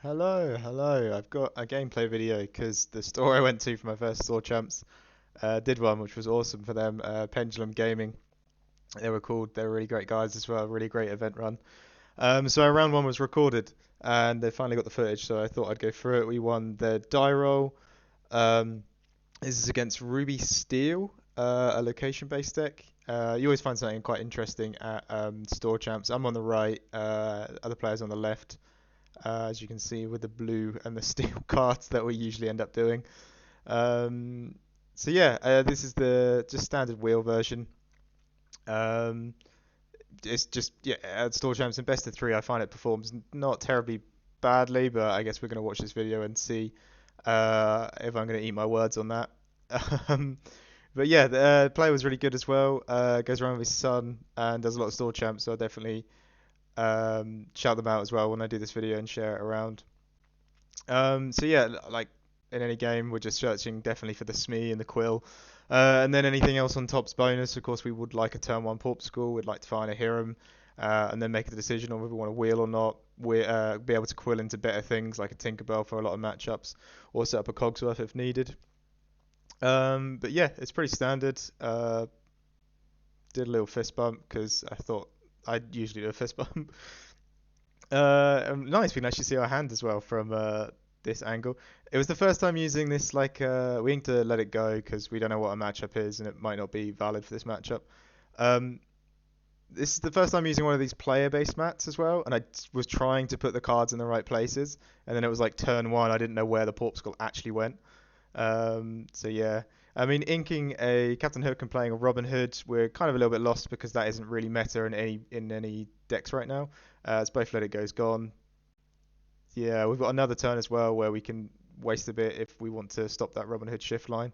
Hello. I've got a gameplay video because the store I went to for my first store champs did one, which was awesome for them. Pendulum Gaming. They were called. They were really great guys as well. Really great event run. So our round one was recorded, and they finally got the footage. So I thought I'd go through it. We won the die roll. Um, this is against Ruby Steel, a location-based deck. You always find something quite interesting at store champs. I'm on the right. Other players on the left, as you can see with the blue and the steel cards that we usually end up doing. Um, so yeah, this is the just standard wheel version. Um, it's just yeah, at store champs in best of three, I find it performs not terribly badly, but I guess we're gonna watch this video and see if I'm gonna eat my words on that. Um, but yeah, the player was really good as well. Goes around with his son and does a lot of store champs, so I'll definitely shout them out as well when I do this video and share it around. So yeah, like in any game, we're just searching definitely for the Smee and the Quill. And then anything else on top's bonus. Of course, we would like a turn one Portugal. We'd like to find a Hiram, and then make a decision on whether we want to wheel or not. We be able to quill into better things like a Tinkerbell for a lot of matchups, or set up a Cogsworth if needed. But yeah, it's pretty standard. Did a little fist bump because I thought I'd usually do a fist bump. Nice, we can actually see our hand as well from this angle. It was the first time using this, like, we need to let it go because we don't know what a matchup is and it might not be valid for this matchup. Um, this is the first time using one of these player-based mats as well, and I was trying to put the cards in the right places, and then it was like turn one, I didn't know where the Portugal actually went. So yeah, I mean, inking a Captain Hook and playing a Robin Hood, we're kind of a little bit lost because that isn't really meta in any decks right now. It's both Let It Go's gone. Yeah, we've got another turn as well where we can waste a bit if we want to stop that Robin Hood shift line.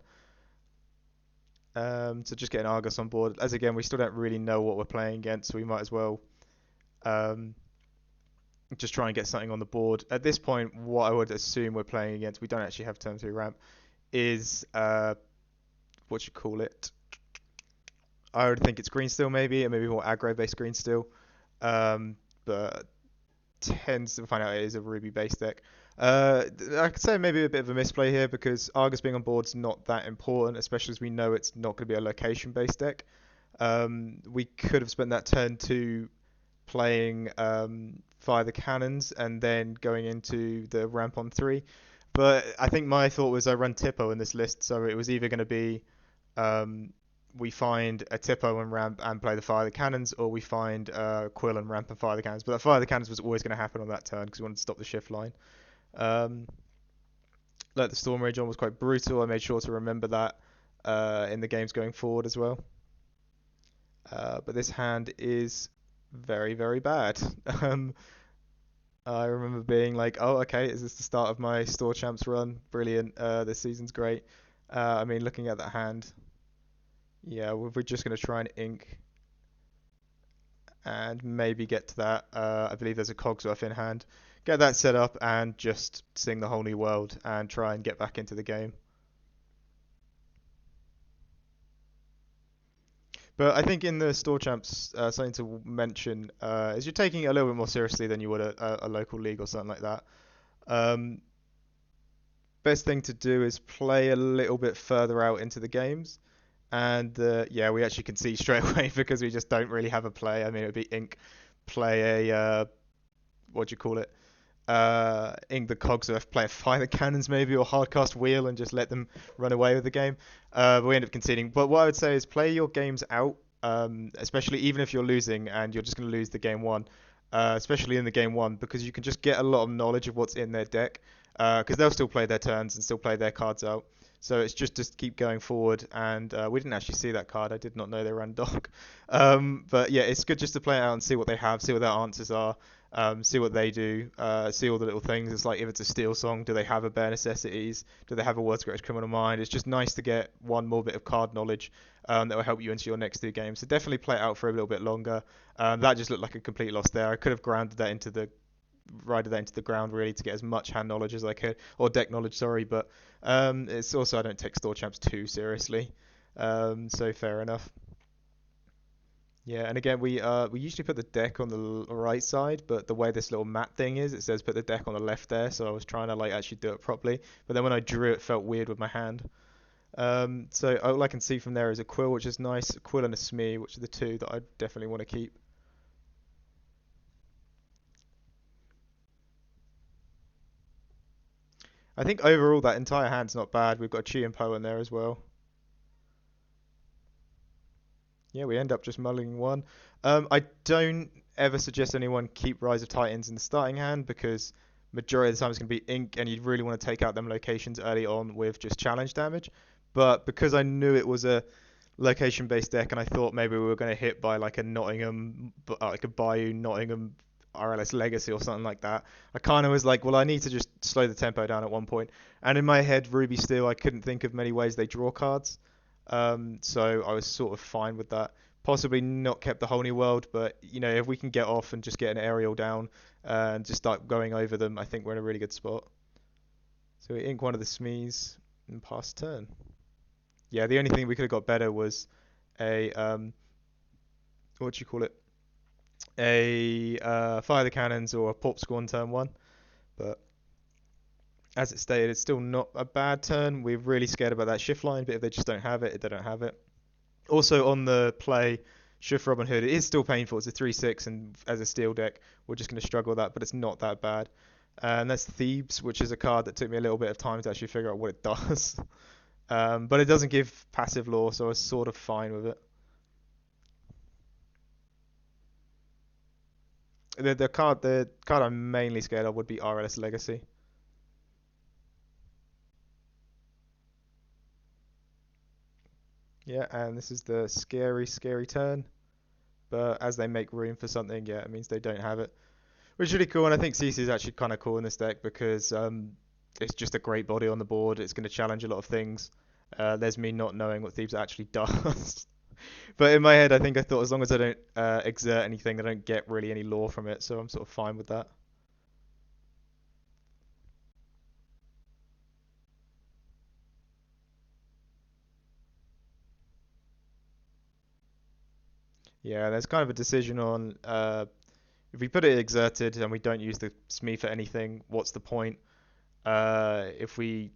So just getting Argus on board. As again, we still don't really know what we're playing against, so we might as well um, just try and get something on the board. At this point, what I would assume we're playing against, we don't actually have turn 3 ramp, is what you call it. I would think it's green steel maybe, and maybe more aggro based green steel. But tends to find out it is a Ruby based deck. I could say maybe a bit of a misplay here because Argus being on board is not that important, especially as we know it's not going to be a location based deck. We could have spent that turn two playing Fire the Cannons and then going into the ramp on three. But I think my thought was I run Tippo in this list, so it was either going to be um, we find a Tippo and ramp and play the Fire the Cannons, or we find Quill and ramp and Fire the Cannons. But that Fire the Cannons was always going to happen on that turn because we wanted to stop the shift line. Um, like the Storm Rage on was quite brutal. I made sure to remember that in the games going forward as well. But this hand is very bad. Um, I remember being like, oh, okay, is this the start of my store champs run? Brilliant. This season's great. I mean, looking at that hand, yeah, we're just going to try and ink and maybe get to that. I believe there's a Cogsworth in hand. Get that set up and just sing the whole new world and try and get back into the game. But I think in the store champs, something to mention is you're taking it a little bit more seriously than you would a local league or something like that. Um, Best thing to do is play a little bit further out into the games. And yeah, we actually can see straight away because we just don't really have a play. I mean, it would be Ink play a what do you call it? Ink the Cogsworth, play a Fire the Cannons maybe, or Hardcast Wheel and just let them run away with the game. But we end up conceding. But what I would say is play your games out, especially even if you're losing and you're just going to lose the game one, especially in the game one, because you can just get a lot of knowledge of what's in their deck. Because they'll still play their turns and still play their cards out. So it's just keep going forward. And we didn't actually see that card. I did not know they ran Dock. But yeah, it's good just to play it out and see what they have, see what their answers are, see what they do, see all the little things. It's like if it's a steel song, do they have a bare necessities? Do they have a world's greatest criminal mind? It's just nice to get one more bit of card knowledge that will help you into your next two games. So definitely play it out for a little bit longer. That just looked like a complete loss there. I could have grounded that into the rided that into the ground really to get as much hand knowledge as I could, or deck knowledge, sorry. But it's also I don't take store champs too seriously, so fair enough. Yeah, and again, we usually put the deck on the right side, but the way this little mat thing is, it says put the deck on the left there, so I was trying to like actually do it properly, but then when I drew it felt weird with my hand. So all I can see from there is a quill, which is nice, a quill and a smee, which are the two that I definitely want to keep. I think overall that entire hand's not bad. We've got a Chi and Po in there as well. Yeah, we end up just mulling one. I don't ever suggest anyone keep Rise of Titans in the starting hand because majority of the time it's going to be ink, and you'd really want to take out them locations early on with just challenge damage. But because I knew it was a location-based deck, and I thought maybe we were going to hit by like a Nottingham, like a Bayou Nottingham RLS Legacy or something like that, I kind of was like, well, I need to just slow the tempo down at one point. And in my head, Ruby Steel, I couldn't think of many ways they draw cards. So I was sort of fine with that. Possibly not kept the whole new world, but you know, if we can get off and just get an aerial down and just start going over them, I think we're in a really good spot. So we ink one of the Smees and pass turn. Yeah, the only thing we could have got better was a what do you call it? A fire the cannons or a pop scorn turn one. But as it stated, it's still not a bad turn. We're really scared about that shift line, but if they just don't have it, they don't have it. Also on the play, Shift Robin Hood, it is still painful. It's a 3/6, and as a steel deck, we're just going to struggle with that, but it's not that bad. And that's Thebes, which is a card that took me a little bit of time to actually figure out what it does. But it doesn't give passive law, so I was sort of fine with it. The card I'm mainly scared of would be RLS Legacy. Yeah, and this is the scary, scary turn. But as they make room for something, yeah, it means they don't have it. Which is really cool, and I think CC is actually kind of cool in this deck because it's just a great body on the board. It's going to challenge a lot of things. There's me not knowing what Thebes actually does. But in my head, I think I thought as long as I don't exert anything, I don't get really any lore from it, so I'm sort of fine with that. Yeah, there's kind of a decision on if we put it exerted and we don't use the SME for anything, what's the point? If we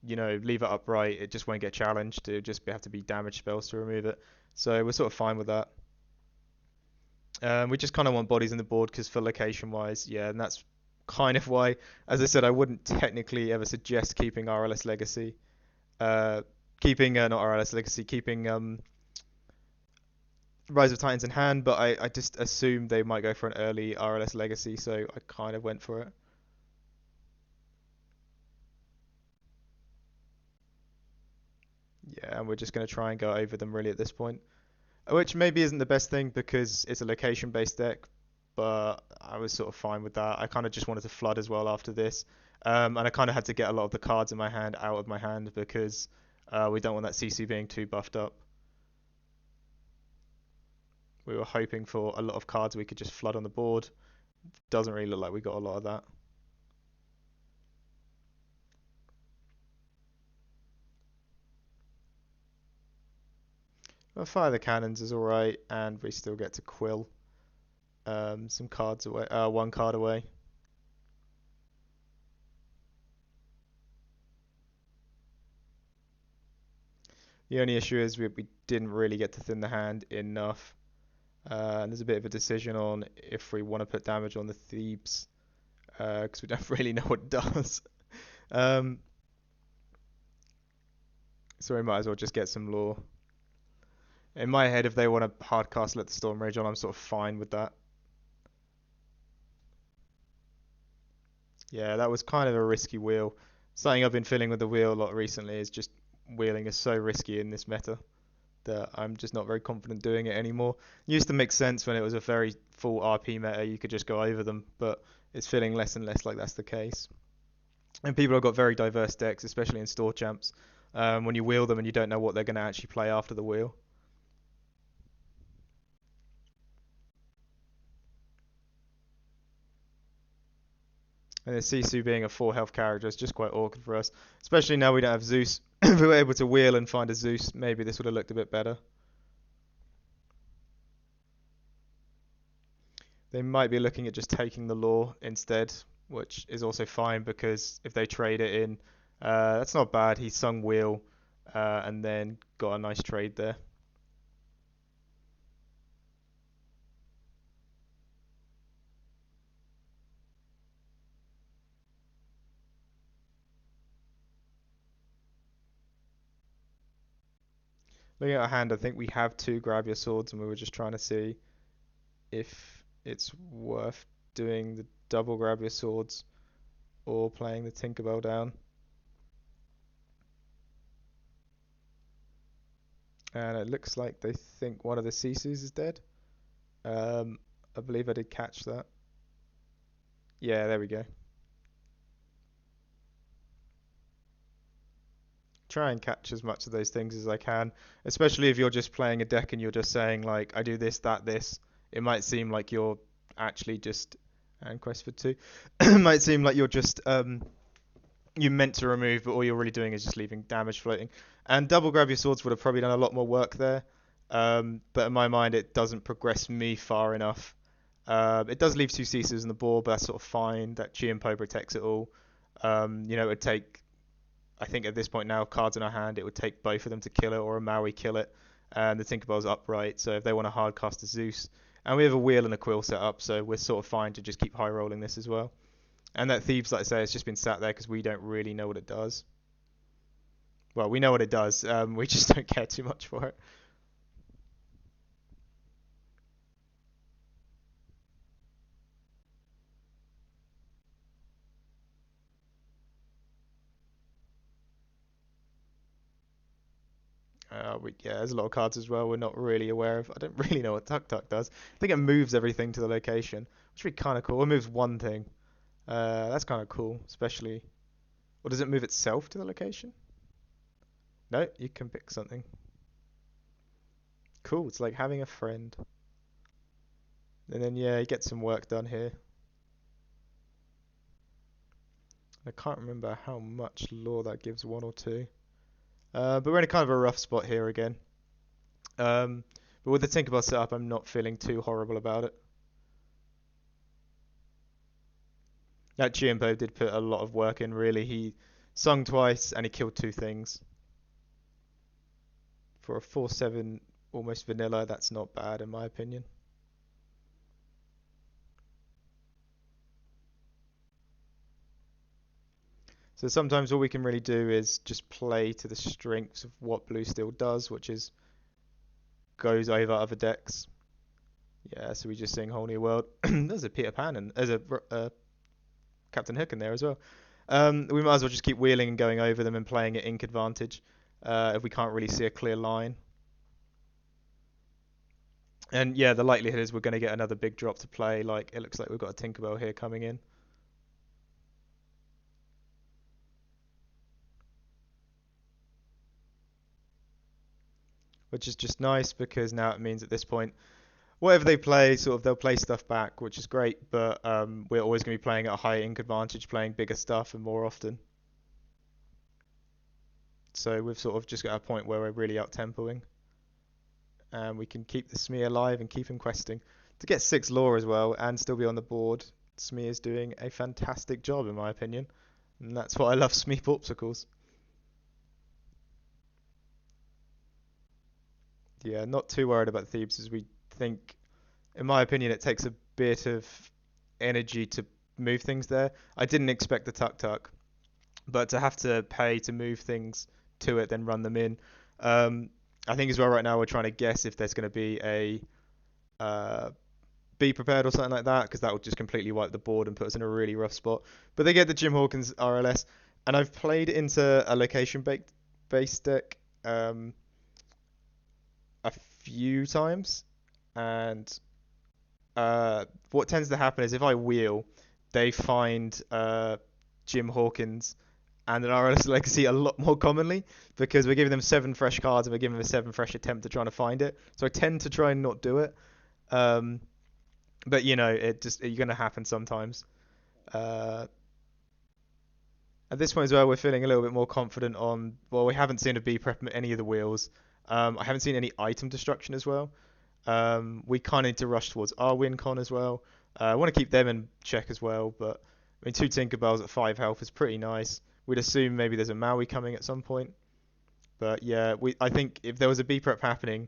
leave it upright, it just won't get challenged. It'll just have to be damage spells to remove it. So we're sort of fine with that. We just kind of want bodies in the board because for location wise, yeah, and that's kind of why, as I said, I wouldn't technically ever suggest keeping RLS Legacy. Uh, keeping not RLS Legacy, keeping Rise of Titans in hand, but I just assumed they might go for an early RLS Legacy, so I kind of went for it. Yeah, and we're just going to try and go over them really at this point. Which maybe isn't the best thing because it's a location based deck, but I was sort of fine with that. I kind of just wanted to flood as well after this. And I kind of had to get a lot of the cards in my hand out of my hand because we don't want that CC being too buffed up. We were hoping for a lot of cards we could just flood on the board. Doesn't really look like we got a lot of that. Well, Fire the Cannons is alright, and we still get to quill some cards away, one card away. The only issue is we didn't really get to thin the hand enough. And there's a bit of a decision on if we want to put damage on the Thebes, because we don't really know what it does. Um, so we might as well just get some lore. In my head, if they want to hardcast Let the Storm Rage on, I'm sort of fine with that. Yeah, that was kind of a risky wheel. Something I've been feeling with the wheel a lot recently is just wheeling is so risky in this meta that I'm just not very confident doing it anymore. Used to make sense when it was a very full RP meta, you could just go over them, but it's feeling less and less like that's the case. And people have got very diverse decks, especially in store champs. When you wheel them and you don't know what they're going to actually play after the wheel. And the Sisu being a 4 health character is just quite awkward for us, especially now we don't have Zeus. If we were able to wheel and find a Zeus, maybe this would have looked a bit better. They might be looking at just taking the law instead, which is also fine because if they trade it in, that's not bad. He sung wheel, and then got a nice trade there. Looking at our hand, I think we have two grab your swords, and we were just trying to see if it's worth doing the double grab your swords or playing the Tinkerbell down. And it looks like they think one of the Sisus is dead. Um, I believe I did catch that. Yeah, there we go. Try and catch as much of those things as I can, especially if you're just playing a deck and you're just saying like I do this, that, this. It might seem like you're actually just and quest for two. It might seem like you're just you meant to remove, but all you're really doing is just leaving damage floating. And double grab your swords would have probably done a lot more work there. But in my mind, it doesn't progress me far enough. It does leave two Caesars on the board, but that's sort of fine. That Chiempo protects it all. It would take, I think at this point now, cards in our hand, it would take both of them to kill it or a Maui kill it. And the Tinkerbell's upright, so if they want to hard cast a Zeus. And we have a wheel and a quill set up, so we're sort of fine to just keep high rolling this as well. And that Thieves, like I say, it's just been sat there because we don't really know what it does. Well, we know what it does, we just don't care too much for it. Yeah, there's a lot of cards as well we're not really aware of. I don't really know what Tuk Tuk does. I think it moves everything to the location, which would be kind of cool. It moves one thing. That's kind of cool, especially. Or does it move itself to the location? No, you can pick something. Cool, it's like having a friend. And then, yeah, you get some work done here. I can't remember how much lore that gives, one or two. But we're in a kind of a rough spot here again. But with the Tinkerbell setup, I'm not feeling too horrible about it. That Chiempo did put a lot of work in, really. He sung twice and he killed two things. For a 4/7 almost vanilla, that's not bad in my opinion. So sometimes all we can really do is just play to the strengths of what Blue Steel does, which is goes over other decks. Yeah, so we just sing Whole New World. There's a Peter Pan and there's a Captain Hook in there as well. We might as well just keep wheeling and going over them and playing at ink advantage if we can't really see a clear line. And yeah, the likelihood is we're going to get another big drop to play. Like it looks like we've got a Tinkerbell here coming in. Which is just nice because now it means at this point, whatever they play, sort of they'll play stuff back, which is great. But we're always going to be playing at a higher ink advantage, playing bigger stuff and more often. So we've sort of just got a point where we're really out tempoing, and we can keep the Smee alive and keep him questing to get 6 lore as well and still be on the board. Smee is doing a fantastic job in my opinion, and that's what I love Smee Popsicles. Yeah, not too worried about Thebes as we think, in my opinion, it takes a bit of energy to move things there. I didn't expect the Tuk Tuk, but to have to pay to move things to it, then run them in. Um, I think as well right now we're trying to guess if there's going to be a uh, be prepared or something like that, because that would just completely wipe the board and put us in a really rough spot. But they get the Jim Hawkins RLS, and I've played into a location based deck a few times, and what tends to happen is if I wheel, they find Jim Hawkins and an RLS Legacy a lot more commonly because we're giving them 7 fresh cards and we're giving them a 7 fresh attempt to trying to find it. So I tend to try and not do it. Um, but it just it's gonna happen sometimes. Uh, at this point as well, we're feeling a little bit more confident on. Well, we haven't seen a B prep on any of the wheels. I haven't seen any item destruction as well. We kind of need to rush towards our win con as well. I want to keep them in check as well, but I mean, two Tinkerbells at 5 health is pretty nice. We'd assume maybe there's a Maui coming at some point, but yeah, I think if there was a B prep happening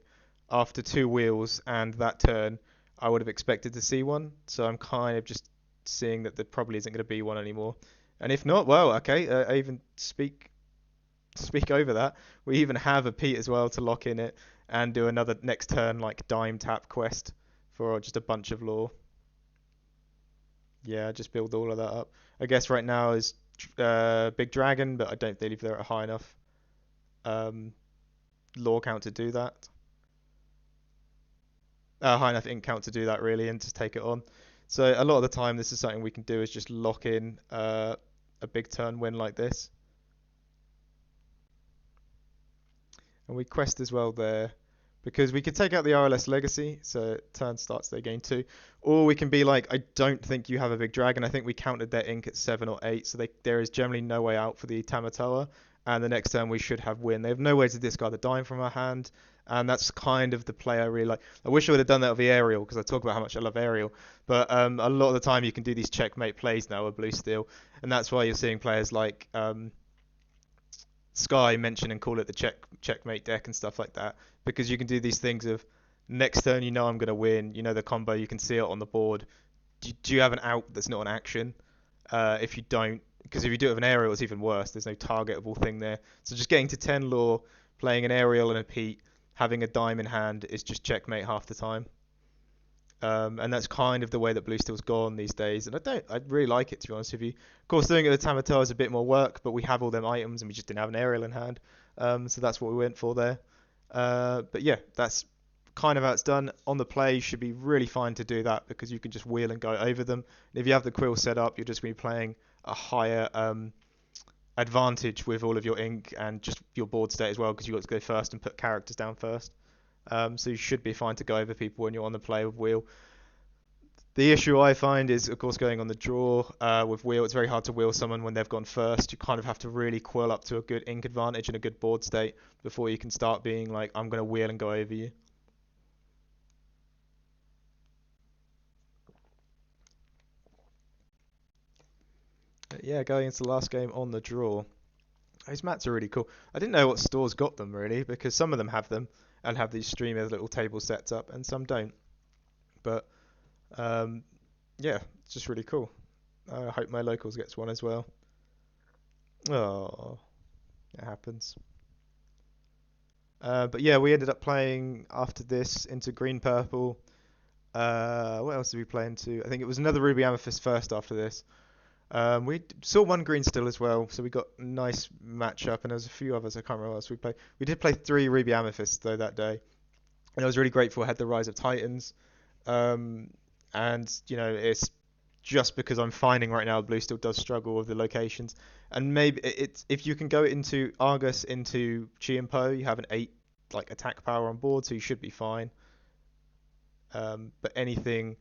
after two wheels and that turn, I would have expected to see one. So I'm kind of just seeing that there probably isn't going to be one anymore. And if not, well, okay, I even speak over that. We even have a Pete as well to lock in it and do another next turn like dime tap quest for just a bunch of lore. Yeah, just build all of that up. I guess right now is Big Dragon, but I don't believe they're at a high enough um, lore count to do that. High enough ink count to do that really, and just take it on. So a lot of the time, this is something we can do is just lock in a big turn win like this, and we quest as well there because we could take out the RLS Legacy, so turn starts they gain two, or we can be like, I don't think you have a big dragon. I think we counted their ink at 7 or 8, so there is generally no way out for the Tamatoa, and the next turn we should have win. They have no way to discard the dime from our hand, and that's kind of the play I really like. I wish I would have done that with the aerial because I talk about how much I love aerial, but a lot of the time you can do these checkmate plays now with blue steel, and that's why you're seeing players like Sky mention and call it the checkmate deck and stuff like that because you can do these things of next turn you know I'm gonna win, you know the combo, you can see it on the board. Do you have an out that's not an action? If you don't, because if you do it with an aerial, it's even worse. There's no targetable thing there. So just getting to 10 lore, playing an aerial and a Pete, having a dime in hand is just checkmate half the time. And that's kind of the way that Blue Steel's gone these days. And I really like it to be honest with you. Of course, doing it with Tamatoa is a bit more work, but we have all them items and we just didn't have an aerial in hand. So that's what we went for there. But yeah, that's kind of how it's done. On the play, you should be really fine to do that because you can just wheel and go over them. And if you have the quill set up, you're just going to be playing a higher advantage with all of your ink and just your board state as well because you've got to go first and put characters down first. So you should be fine to go over people when you're on the play with wheel. The issue I find is, of course, going on the draw with wheel. It's very hard to wheel someone when they've gone first. You kind of have to really quill up to a good ink advantage and a good board state before you can start being like, I'm going to wheel and go over you. But yeah, going into the last game on the draw. Those mats are really cool. I didn't know what stores got them really because some of them have them and have these streamer little table sets up and some don't. But um, yeah, it's just really cool. I hope my locals gets one as well. Oh, it happens. But yeah, we ended up playing after this into green purple. What else did we play into? I think it was another ruby amethyst first after this. We saw one green still as well, so we got a nice matchup, and there was a few others. I can't remember what else we played. We did play three ruby amethysts though that day, and I was really grateful. I had the Rise of Titans, um, and it's just because I'm finding right now Blue still does struggle with the locations, and maybe it's if you can go into Argus into Chi and Po, you have an 8 like attack power on board, so you should be fine. But anything,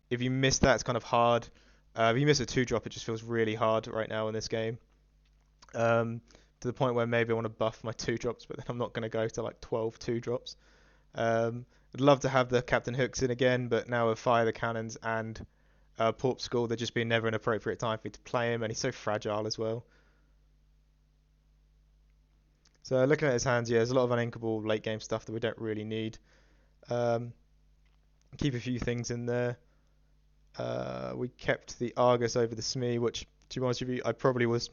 if you miss that, it's kind of hard. If you miss a 2 drop, it just feels really hard right now in this game. To the point where maybe I want to buff my 2 drops, but then I'm not going to go to like 12 2 drops. I'd love to have the Captain Hooks in again, but now with Fire the Cannons and Porp School, there's just been never an appropriate time for me to play him, and he's so fragile as well. So looking at his hands, yeah, there's a lot of uninkable late game stuff that we don't really need. Um, keep a few things in there. We kept the Argus over the Smee, which, to be honest with you, I probably was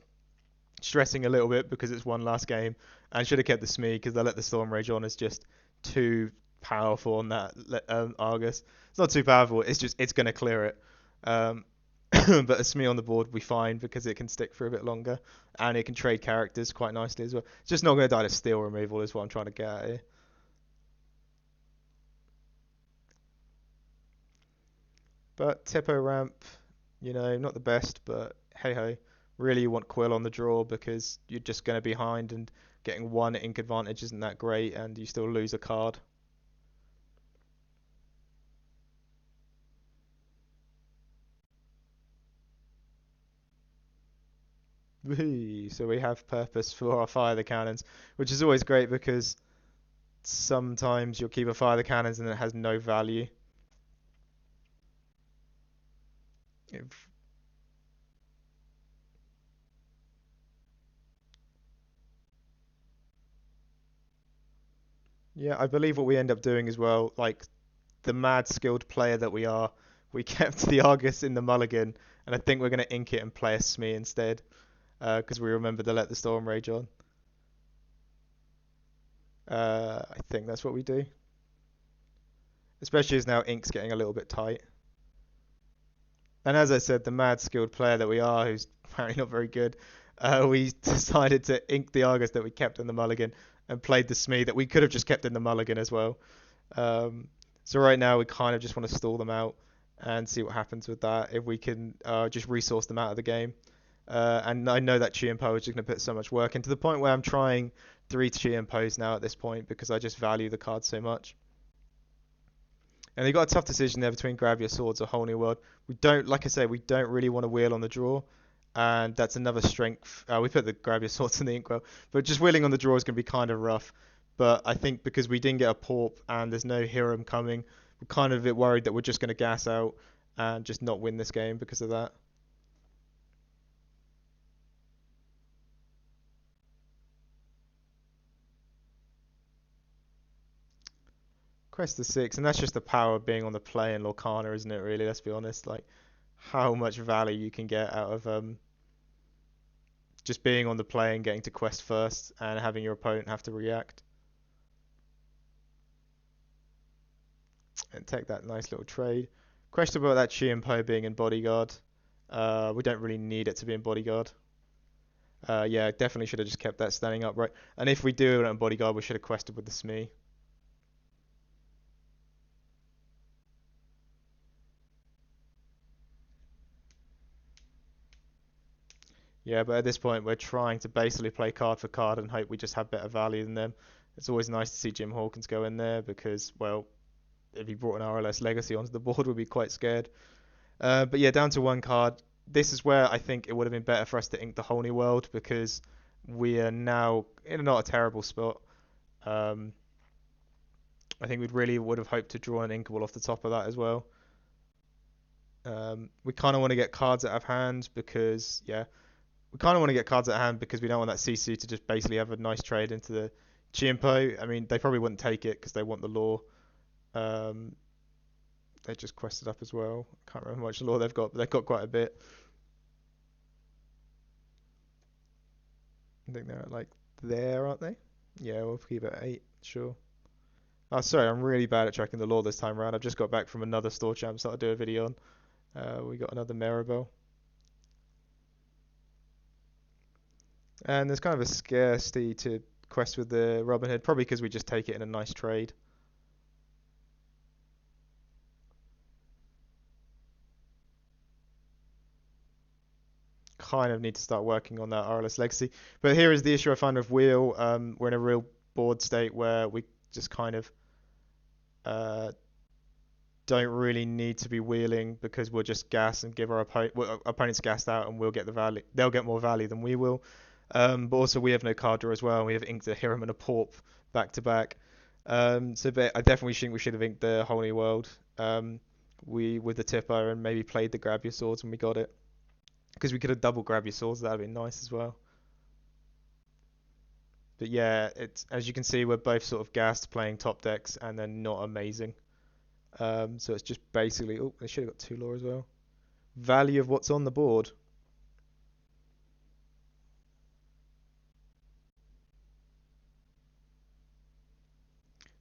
stressing a little bit because it's one last game, and should have kept the Smee because they let the Storm Rage on as just too powerful on that Argus. It's not too powerful. It's gonna clear it. Um, but a Smee on the board will be fine because it can stick for a bit longer, and it can trade characters quite nicely as well. It's just not gonna die to steel removal is what I'm trying to get at here. But Tippo ramp, not the best, but hey ho. Really you want Quill on the draw because you're just going to be behind and getting one ink advantage isn't that great and you still lose a card. Whee! So we have purpose for our Fire the Cannons, which is always great because sometimes you'll keep a Fire the Cannons and it has no value. If, yeah, I believe what we end up doing as well, like the mad skilled player that we are, we kept the Argus in the mulligan, and I think we're going to ink it and play a Smee instead, because we remember to let the Storm Rage on. I think that's what we do, especially as now Ink's getting a little bit tight. And as I said, the mad skilled player that we are, who's apparently not very good, we decided to ink the Argus that we kept in the mulligan and played the Smee that we could have just kept in the mulligan as well. Um, so right now we kind of just want to stall them out and see what happens with that. If we can just resource them out of the game. And I know that Chi and Po is just going to put so much work into the point where I'm trying 3 Chi and Po's now at this point because I just value the card so much. And they got a tough decision there between Grab Your Swords or Whole New World. We don't, like I say, we don't really want to wheel on the draw, and that's another strength. We put the Grab Your Swords in the Inkwell, but just wheeling on the draw is going to be kind of rough. But I think because we didn't get a Porp and there's no Hiram coming, we're kind of a bit worried that we're just going to gas out and just not win this game because of that. Crest is 6, and that's just the power of being on the play in Lorcana, isn't it? Really, let's be honest. Like how much value you can get out of just being on the play and getting to quest first and having your opponent have to react and take that nice little trade. Question about that Chi and Po being in bodyguard. We don't really need it to be in bodyguard. Yeah, definitely should have just kept that standing upright. And if we do it in bodyguard, we should have quested with the Smee. Yeah, but at this point, we're trying to basically play card for card and hope we just have better value than them. It's always nice to see Jim Hawkins go in there because, well, if he brought an RLS Legacy onto the board, we'd be quite scared. But yeah, down to 1 card. This is where I think it would have been better for us to ink the whole new world because we are now in not a terrible spot. Um, I think we really would have hoped to draw an inkable off the top of that as well. We kind of want to get cards out of hand because, yeah, we kind of want to get cards out of hand because we don't want that CC to just basically have a nice trade into the Chiempo. I mean, they probably wouldn't take it because they want the law. Um, they just quested up as well. Can't remember how much law they've got, but they've got quite a bit. I think they're at like there, aren't they? Yeah, we'll keep it at 8, sure. Oh, sorry, I'm really bad at tracking the law this time around. I've just got back from another store champs that I'll do a video on. We got another Maribel. And there's kind of a scarcity to quest with the Robin Hood, probably because we just take it in a nice trade. Kind of need to start working on that RLS Legacy. But here is the issue I find with Wheel. We're in a real bored state where we just kind of uh, don't really need to be wheeling because we'll just gas and give our opponents gassed out and we'll get the value. They'll get more value than we will. But also we have no card draw as well. And we have inked a Hiram and a Porp back to back. So but I definitely think we should have inked the Whole New World. We with the tipper and maybe played the Grab Your Swords when we got it because we could have double Grab Your Swords. That'd been nice as well. But yeah, it's as you can see, we're both sort of gassed playing top decks and then not amazing. So it's just basically, oh, they should have got 2 law as well. Value of what's on the board.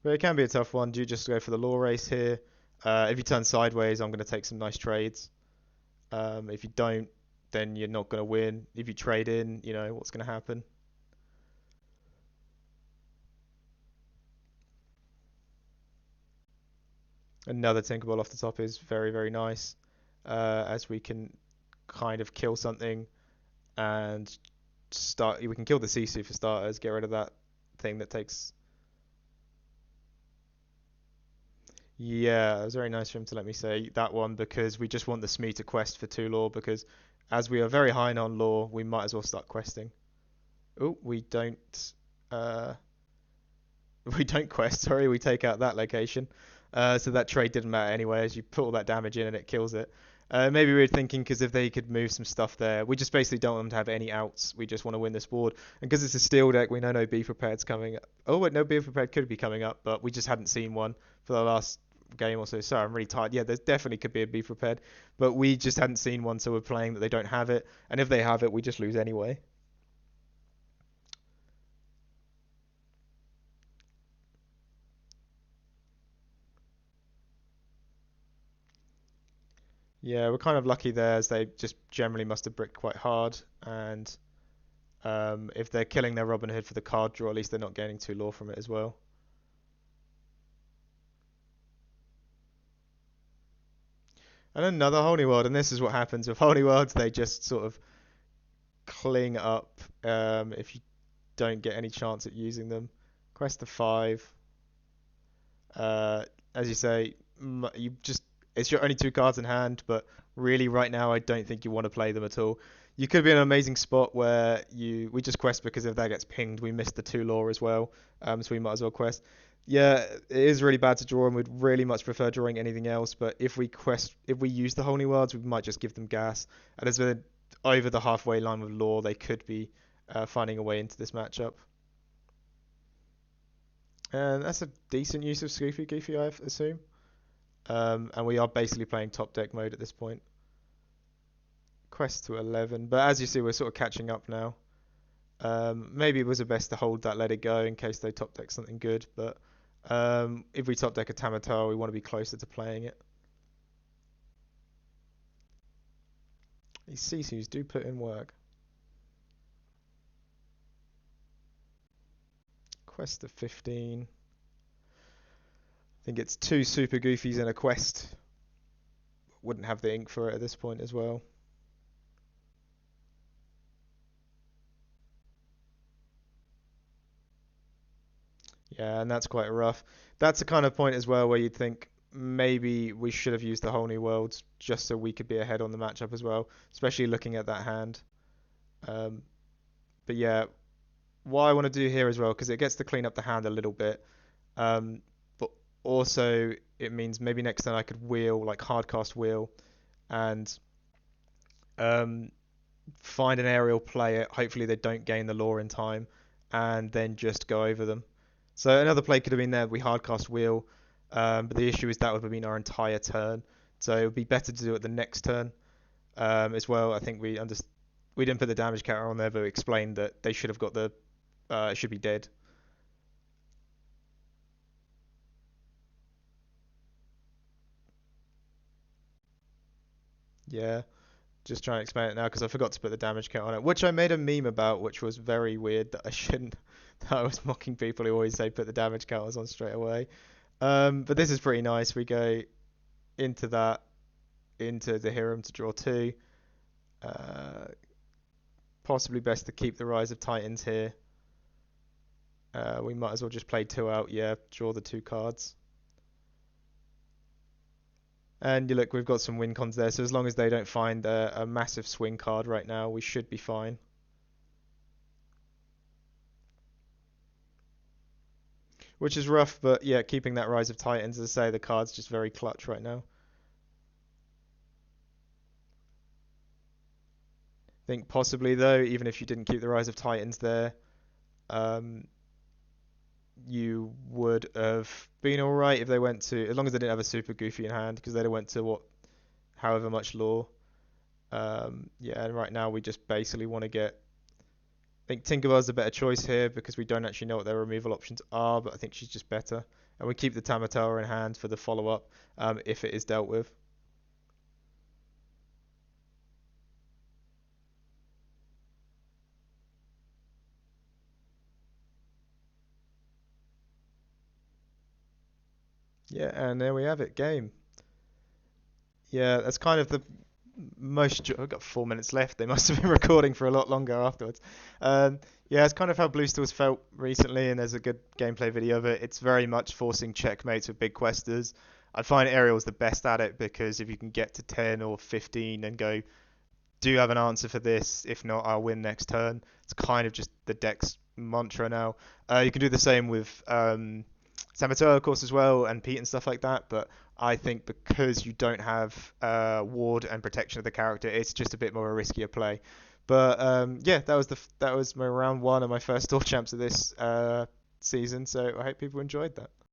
But it can be a tough one. Do you just go for the law race here? If you turn sideways, I'm going to take some nice trades. If you don't, then you're not going to win. If you trade in, you know what's going to happen. Another Tinkerbell off the top is very, very nice, as we can kind of kill something and start. We can kill the Sisu for starters. Get rid of that thing that takes. Yeah, it was very nice for him to let me say that one because we just want the Smee to quest for 2 law because as we are very high on law, we might as well start questing. Oh, we don't. Uh, we don't quest. Sorry, we take out that location. So that trade didn't matter anyway, as you put all that damage in and it kills it. Maybe we were thinking because if they could move some stuff there, we just basically don't want them to have any outs. We just want to win this board. And because it's a steel deck, we know no Be Prepared's coming. Oh wait, no Be Prepared could be coming up, but we just hadn't seen one for the last game or so. Sorry, I'm really tired. Yeah, there definitely could be a Be Prepared, but we just hadn't seen one, so we're playing that they don't have it. And if they have it, we just lose anyway. Yeah, we're kind of lucky there as they just generally must have bricked quite hard. And if they're killing their Robin Hood for the card draw, at least they're not gaining 2 lore from it as well. And another Holy World, and this is what happens with Holy Worlds, they just sort of cling up if you don't get any chance at using them. Quest of 5. Uh, as you say, you just it's your only 2 cards in hand, but really right now I don't think you want to play them at all. You could be in an amazing spot where we just quest because if that gets pinged, we miss the 2 lore as well, so we might as well quest. Yeah, it is really bad to draw, and we'd really much prefer drawing anything else. But if we use the Holy Worlds, we might just give them gas. And as we're over the halfway line with lore, they could be finding a way into this matchup. And that's a decent use of Scoofy Goofy, I assume. And we are basically playing top deck mode at this point. Quest to 11, but as you see, we're sort of catching up now. Maybe it was the best to hold that, let it go in case they top deck something good. But if we top deck a Tamatar, we want to be closer to playing it. These Sisus do put in work. Quest of 15. I think it's 2 Super Goofies and a quest. Wouldn't have the ink for it at this point as well. Yeah, and that's quite rough. That's the kind of point as well where you'd think maybe we should have used the whole new worlds just so we could be ahead on the matchup as well, especially looking at that hand. Um, but yeah, what I want to do here as well, because it gets to clean up the hand a little bit, but also it means maybe next time I could wheel, like hardcast wheel, and um, find an aerial, play it. Hopefully they don't gain the lore in time, and then just go over them. So another play could have been there. We hardcast wheel, but the issue is that would have been our entire turn. So it would be better to do it the next turn as well. I think we didn't put the damage counter on there, but we explained that they should have got the it should be dead. Yeah, just trying to explain it now because I forgot to put the damage count on it, which I made a meme about, which was very weird that I shouldn't. That I was mocking people who always say put the damage counters on straight away. But this is pretty nice. We go into that, into the Hiram to draw 2. Uh, Possibly best to keep the Rise of Titans here. We might as well just play 2 out. Yeah, draw the 2 cards. And you look, we've got some win cons there. So as long as they don't find a massive swing card right now, we should be fine. Which is rough, but yeah, keeping that Rise of Titans, as I say, the card's just very clutch right now. I think possibly though, even if you didn't keep the Rise of Titans there, um, you would have been alright if they went to, as long as they didn't have a super goofy in hand, because they'd went to what, however much lore. Yeah, and right now we just basically want to get. I think Tinkerbell's a better choice here because we don't actually know what their removal options are, but I think she's just better. And we keep the Tamatower in hand for the follow up if it is dealt with. Yeah, and there we have it, game. Yeah, that's kind of the most. I've got 4 minutes left. They must have been recording for a lot longer afterwards. Um, yeah, it's kind of how Blue Still's felt recently, and there's a good gameplay video of it. It's very much forcing checkmates with big questers. I find Ariel's the best at it because if you can get to 10 or 15 and go, do you have an answer for this? If not, I'll win next turn. It's kind of just the deck's mantra now. You can do the same with Samatoa, of course, as well, and Pete and stuff like that. But I think because you don't have ward and protection of the character, it's just a bit more a riskier play. But yeah, that was my round one and my first store champs of this season. So I hope people enjoyed that.